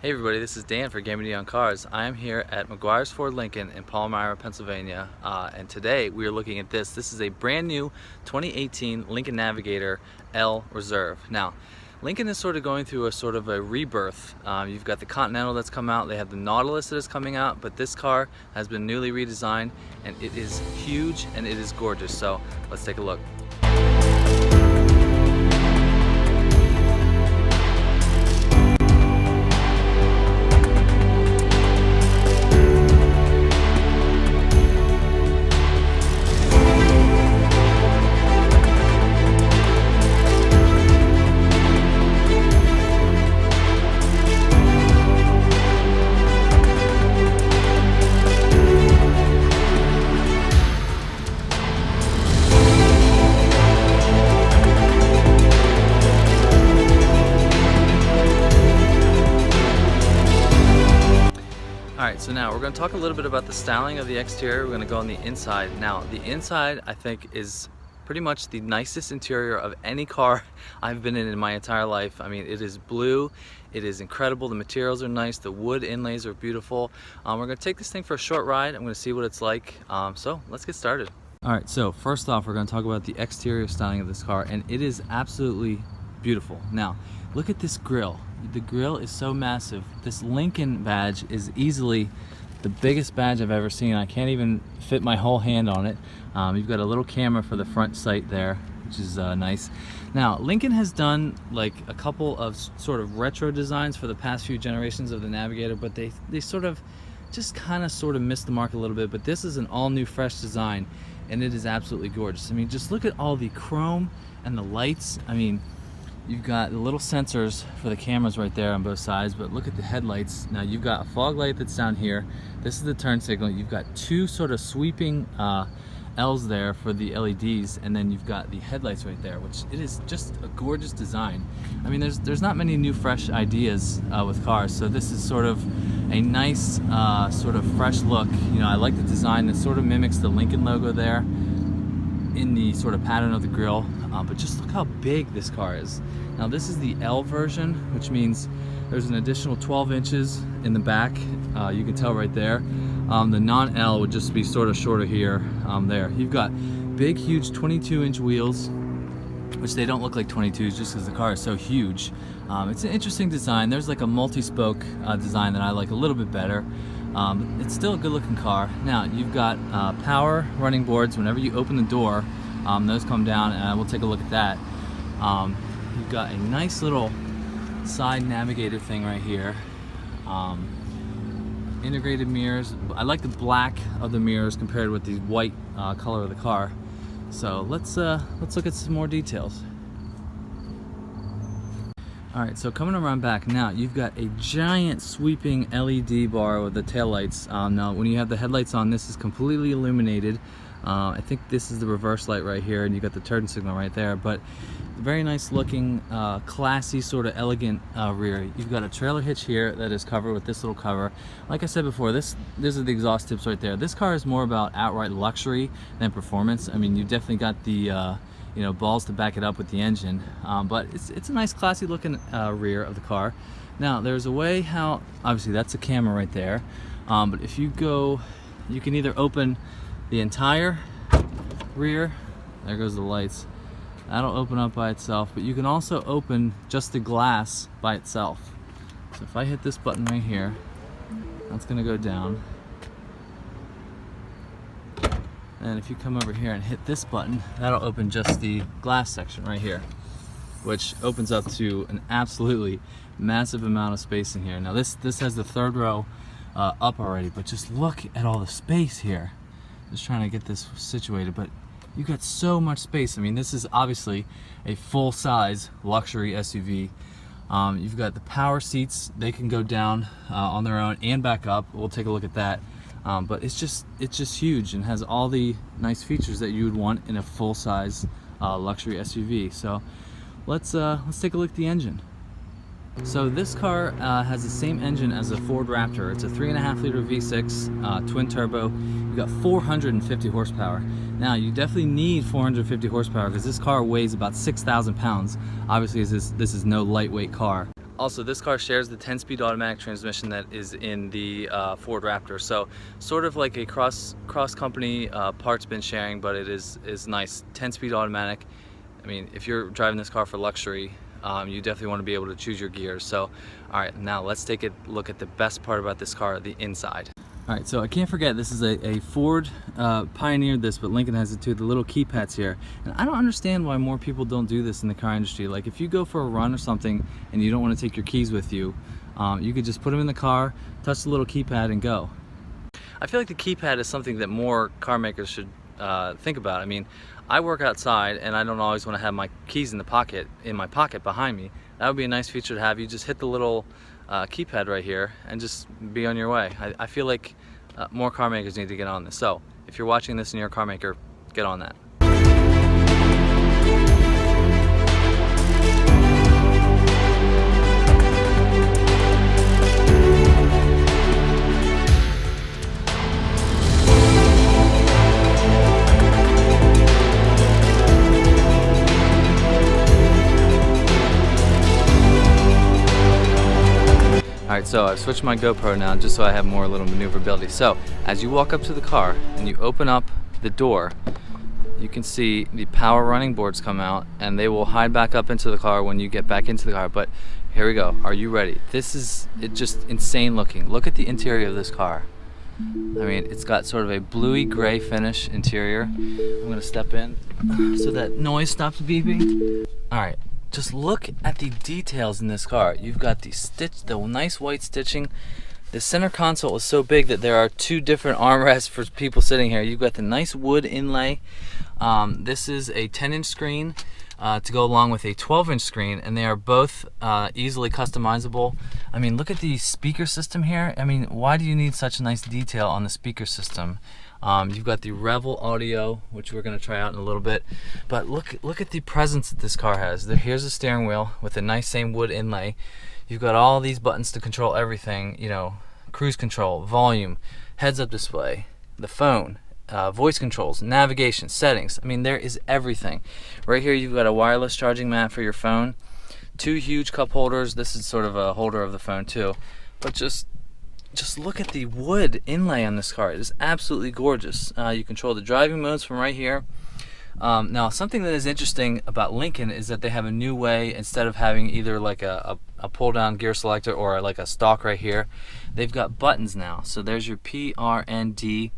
Hey everybody, this is Dan for GemmyD on Cars. I am here at Maguires Ford Lincoln in Palmyra, Pennsylvania, and today we are looking at this. This is a brand new 2018 Lincoln Navigator L Reserve. Now, Lincoln is sort of going through a rebirth. You've got the Continental that's come out, they have the Nautilus that is coming out, but this car has been newly redesigned and it is huge and it is gorgeous. So let's take a look. Alright, so now we're going to talk a little bit about the styling of the exterior. We're going to go on the inside. Now, the inside I think is pretty much the nicest interior of any car I've been in my entire life. I mean, it is blue, it is incredible, the materials are nice, the wood inlays are beautiful. We're going to take this thing for a short ride. I'm going to see what it's like. So let's get started. Alright, so first off we're going to talk about the exterior styling of this car, and it is absolutely beautiful. Now, look at this grille. The grille is so massive. This Lincoln badge is easily the biggest badge I've ever seen. I can't even fit my whole hand on it. You've got a little camera for the front sight there, which is nice. Now, Lincoln has done like a couple of sort of retro designs for the past few generations of the Navigator, but they sort of missed the mark a little bit. But this is an all new fresh design and it is absolutely gorgeous. I mean, just look at all the chrome and the lights. I mean, you've got the little sensors for the cameras right there on both sides, but look at the headlights. Now you've got a fog light that's down here. This is the turn signal. You've got two sort of sweeping L's there for the LEDs, and then you've got the headlights right there, which it is just a gorgeous design. I mean, there's not many new fresh ideas with cars, so this is sort of a nice sort of fresh look. You know, I like the design that sort of mimics the Lincoln logo there in the sort of pattern of the grille, but just look how big this car is. Now this is the L version, which means there's an additional 12 inches in the back. You can tell right there. The non-L would just be sort of shorter here. There you've got big huge 22-inch wheels, which they don't look like 22s just because the car is so huge. It's an interesting design. There's like a multi-spoke design that I like a little bit better. It's still a good looking car. Now you've got power running boards. Whenever you open the door, those come down, and we'll take a look at that. You've got a nice little side navigator thing right here. Integrated mirrors. I like the black of the mirrors compared with the white color of the car. So let's look at some more details. Alright, so coming around back now, you've got a giant sweeping LED bar with the taillights. Now when you have the headlights on, this is completely illuminated. I think this is the reverse light right here, and you got the turn signal right there, but very nice looking, classy, sort of elegant rear. You've got a trailer hitch here that is covered with this little cover. Like I said before, these are the exhaust tips right there. This car is more about outright luxury than performance. I mean, you definitely got the you know, balls to back it up with the engine, but it's a nice classy looking rear of the car. Now there's a way how, obviously that's a camera right there, but if you go, you can either open the entire rear, there goes the lights, that'll open up by itself, but you can also open just the glass by itself. So if I hit this button right here, that's gonna go down. And if you come over here and hit this button, that'll open just the glass section right here, which opens up to an absolutely massive amount of space in here. Now this has the third row up already, but just look at all the space here. Just trying to get this situated, but you've got so much space. I mean, this is obviously a full-size luxury SUV. You've got the power seats. They can go down on their own and back up. We'll take a look at that. But it's just huge and has all the nice features that you would want in a full-size luxury SUV. So let's take a look at the engine. So this car has the same engine as a Ford Raptor. It's a 3.5 liter V6 twin turbo. You've got 450 horsepower. Now you definitely need 450 horsepower because this car weighs about 6,000 pounds. Obviously this is no lightweight car. Also, this car shares the 10-speed automatic transmission that is in the Ford Raptor, so sort of like a cross company parts bin sharing, but it is nice. 10-speed automatic. I mean, if you're driving this car for luxury, you definitely want to be able to choose your gears. So, all right, now let's take a look at the best part about this car, the inside. All right, so I can't forget, this is a Ford pioneered this, but Lincoln has it too, the little keypads here. And I don't understand why more people don't do this in the car industry. Like if you go for a run or something and you don't want to take your keys with you, you could just put them in the car, touch the little keypad and go. I feel like the keypad is something that more car makers should think about. I mean, I work outside and I don't always want to have my keys in my pocket behind me. That would be a nice feature to have. You just hit the little keypad right here and just be on your way. I feel like more car makers need to get on this. So if you're watching this and you're a car maker, get on that. Alright, so I've switched my GoPro now just so I have more little maneuverability. So, as you walk up to the car and you open up the door, you can see the power running boards come out and they will hide back up into the car when you get back into the car. But here we go. Are you ready? This is just insane looking. Look at the interior of this car. I mean, it's got sort of a bluey gray finish interior. I'm going to step in so that noise stops beeping. Alright. Just look at the details in this car. You've got the nice white stitching. The center console is so big that there are two different armrests for people sitting here. You've got the nice wood inlay. This is a 10-inch screen to go along with a 12-inch screen, and they are both easily customizable. I mean, look at the speaker system here. I mean, why do you need such nice detail on the speaker system? You've got the Revel audio, which we're going to try out in a little bit. But look at the presence that this car has. Here's a steering wheel with a nice same wood inlay. You've got all these buttons to control everything, you know, cruise control, volume, heads-up display, the phone, voice controls, navigation, settings. I mean, there is everything. Right here you've got a wireless charging mat for your phone, two huge cup holders. This is sort of a holder of the phone too. But just look at the wood inlay on this car. It is absolutely gorgeous. You control the driving modes from right here. Now, something that is interesting about Lincoln is that they have a new way, instead of having either like a pull-down gear selector or like a stalk right here, they've got buttons now. So there's your P, R, and D.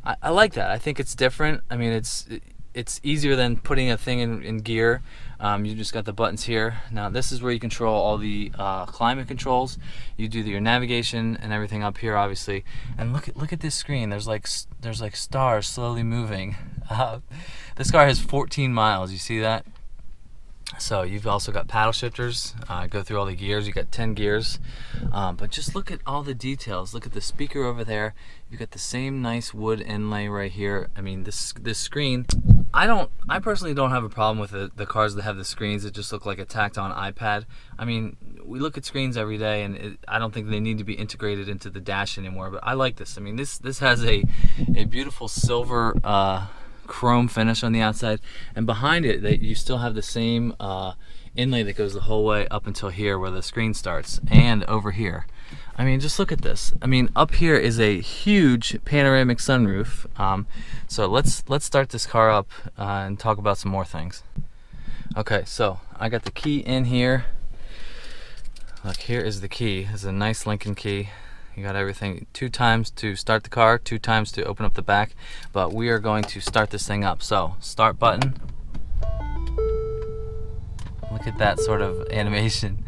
I like that. I think it's different. I mean, it's easier than putting a thing in gear. You just got the buttons here. Now this is where you control all the climate controls. You do your navigation and everything up here, obviously. And look at this screen. There's like stars slowly moving. This car has 14 miles. You see that? So you've also got paddle shifters. Go through all the gears. You got 10 gears. But just look at all the details. Look at the speaker over there. You've got the same nice wood inlay right here. I mean, this screen. I personally don't have a problem with the cars that have the screens that just look like a tacked on iPad. I mean, we look at screens every day, and I don't think they need to be integrated into the dash anymore. But I like this. I mean, this has a beautiful silver chrome finish on the outside, and behind it you still have the same inlay that goes the whole way up until here where the screen starts, and over here. I mean, just look at this. I mean, up here is a huge panoramic sunroof. So let's start this car up and talk about some more things. Okay, so I got the key in here. Look, here is the key. It's a nice Lincoln key. You got everything. 2 times to start the car, 2 times to open up the back. But we are going to start this thing up. So, start button. Look at that sort of animation.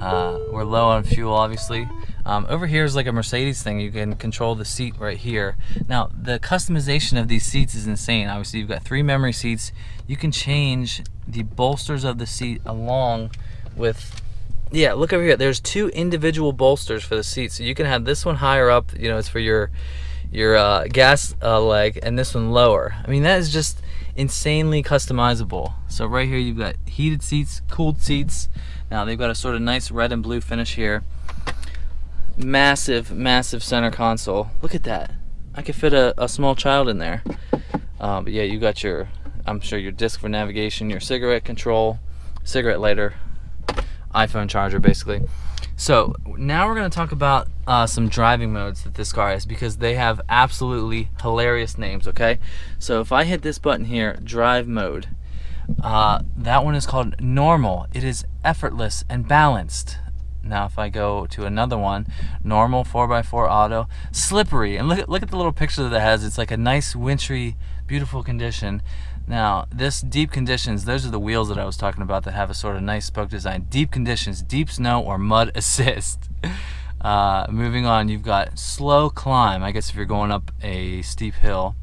We're low on fuel, obviously. Over here is like a Mercedes thing. You can control the seat right here. Now, the customization of these seats is insane. Obviously, you've got 3 memory seats. You can change the bolsters of the seat along with... Yeah, look over here. There's 2 individual bolsters for the seat. So you can have this one higher up, you know, it's for your gas leg, and this one lower. I mean, that is just insanely customizable. So right here you've got heated seats, cooled seats. Now they've got a sort of nice red and blue finish here. Massive, massive center console. Look at that. I could fit a small child in there. But yeah, you got your, I'm sure, your disc for navigation, your cigarette control, cigarette lighter. iPhone charger basically. So now we're going to talk about some driving modes that this car has, because they have absolutely hilarious names. Okay, so if I hit this button here, drive mode, that one is called normal. It is effortless and balanced. Now if I go to another one, normal 4x4 auto, slippery, and look at the little picture that it has. It's like a nice wintry, beautiful condition. Now this deep conditions, those are the wheels that I was talking about that have a sort of nice spoke design. Deep conditions, deep snow or mud assist. Moving on, you've got slow climb, I guess if you're going up a steep hill.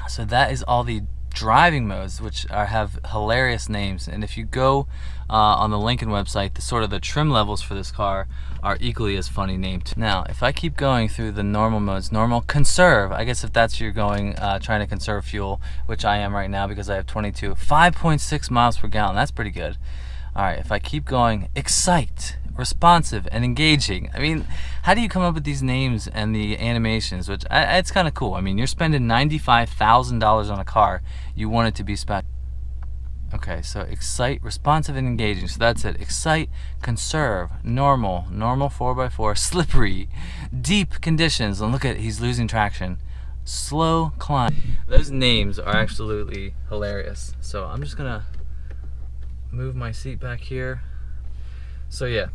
So that is all the driving modes, which have hilarious names. And if you go on the Lincoln website, the trim levels for this car are equally as funny named. Now if I keep going through the normal modes, normal, conserve, I guess if that's you're going trying to conserve fuel, which I am right now because I have 5.6 miles per gallon. That's pretty good. Alright, if I keep going, excite, responsive and engaging. I mean, how do you come up with these names and the animations? Which it's kind of cool. I mean, you're spending $95,000 on a car. You want it to be special. Okay, so excite, responsive and engaging. So that's it. Excite, conserve, normal 4x4, slippery, deep conditions. And look at, he's losing traction. Slow climb. Those names are absolutely hilarious. So I'm just gonna move my seat back here. So yeah,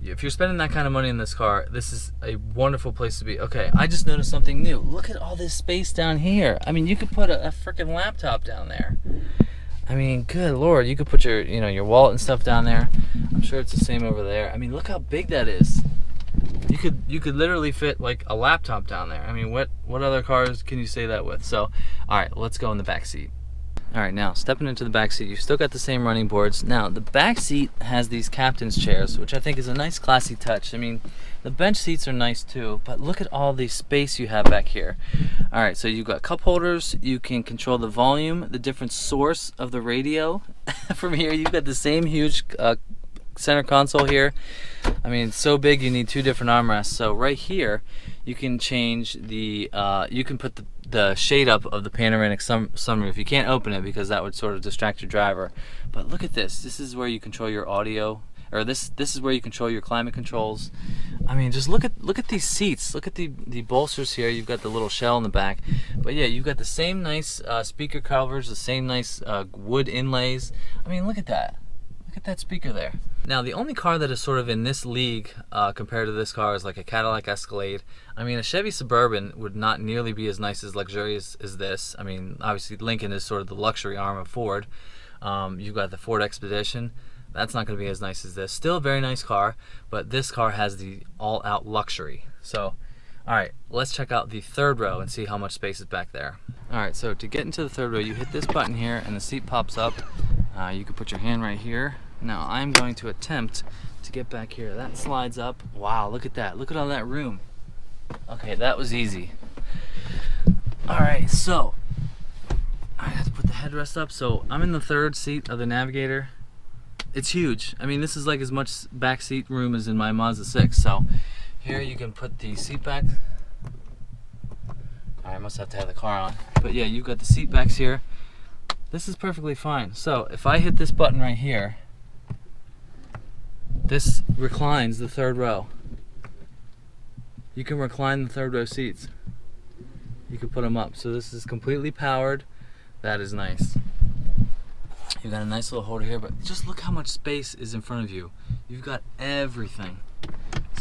if you're spending that kind of money in this car, this is a wonderful place to be. Okay, I just noticed something new. Look at all this space down here. I mean, you could put a freaking laptop down there. I mean, good Lord, you could put your, your wallet and stuff down there. I'm sure it's the same over there. I mean, look how big that is. You could literally fit like a laptop down there. I mean, what other cars can you say that with? So, all right, let's go in the back seat. All right, now stepping into the back seat, you've still got the same running boards. Now the back seat has these captain's chairs, which I think is a nice classy touch. I mean, the bench seats are nice too, but look at all the space you have back here. All right, so you've got cup holders. You can control the volume, the different source of the radio. From here, you've got the same huge center console here. I mean, it's so big you need two different armrests. So right here, you can change the, you can put the shade up of the panoramic sunroof. You can't open it because that would sort of distract your driver. But look at this. This is where you control your audio, or this is where you control your climate controls. I mean, just look at these seats. Look at the bolsters here. You've got the little shell in the back. But yeah, you've got the same nice speaker covers, the same nice wood inlays. I mean, look at that. Look at that speaker there. Now, the only car that is sort of in this league compared to this car is like a Cadillac Escalade. I mean, a Chevy Suburban would not nearly be as nice, as luxurious as this. I mean, obviously Lincoln is sort of the luxury arm of Ford. You've got the Ford Expedition. That's not going to be as nice as this. Still a very nice car, but this car has the all-out luxury. So, all right, let's check out the third row and see how much space is back there. All right, so to get into the third row, you hit this button here and the seat pops up. You can put your hand right here. Now I'm going to attempt to get back here. That slides up. Wow, look at that. Look at all that room. Okay, that was easy. All right, so I have to put the headrest up. So I'm in the third seat of the Navigator. It's huge. I mean, this is like as much back seat room as in my Mazda 6. So here you can put the seat back. I must have to have the car on. But yeah, you've got the seat backs here. This is perfectly fine. So if I hit this button right here, this reclines the third row. You can recline the third row seats. You can put them up. So this is completely powered. That is nice. You've got a nice little holder here, but just look how much space is in front of you. You've got everything.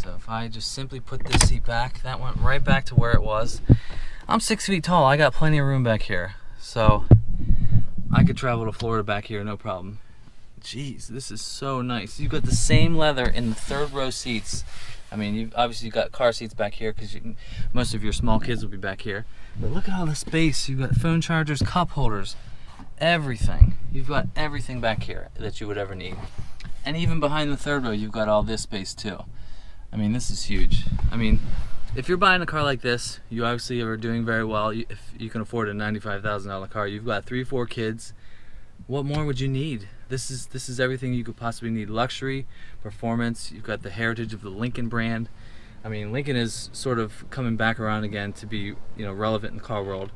So if I just simply put this seat back, that went right back to where it was. I'm 6 feet tall. I got plenty of room back here. So I could travel to Florida back here, no problem. Jeez, this is so nice. You've got the same leather in the third row seats. I mean, you've obviously got car seats back here because most of your small kids will be back here. But look at all the space. You've got phone chargers, cup holders, everything. You've got everything back here that you would ever need. And even behind the third row, you've got all this space too. I mean, this is huge. I mean, if you're buying a car like this, you obviously are doing very well. If you can afford a $95,000 car, you've got 3-4 kids. What more would you need? This is everything you could possibly need. Luxury, performance. You've got the heritage of the Lincoln brand. I mean, Lincoln is sort of coming back around again to be, relevant in the car world.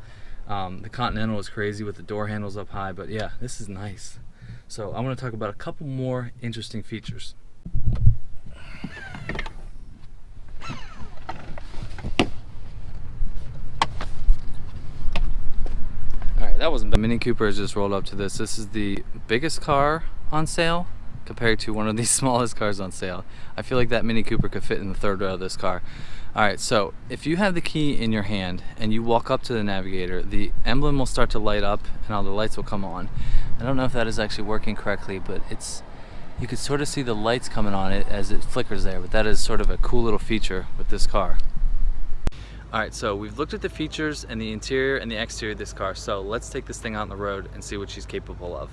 The Continental is crazy with the door handles up high, but yeah, this is nice. So I want to talk about a couple more interesting features. Alright, that wasn't bad. The Mini Cooper has just rolled up to this. This is the biggest car on sale compared to one of the smallest cars on sale. I feel like that Mini Cooper could fit in the third row of this car. Alright, so if you have the key in your hand and you walk up to the Navigator, the emblem will start to light up and all the lights will come on. I don't know if that is actually working correctly, but you could sort of see the lights coming on it as it flickers there, but that is sort of a cool little feature with this car. Alright, so we've looked at the features and the interior and the exterior of this car, so let's take this thing out on the road and see what she's capable of.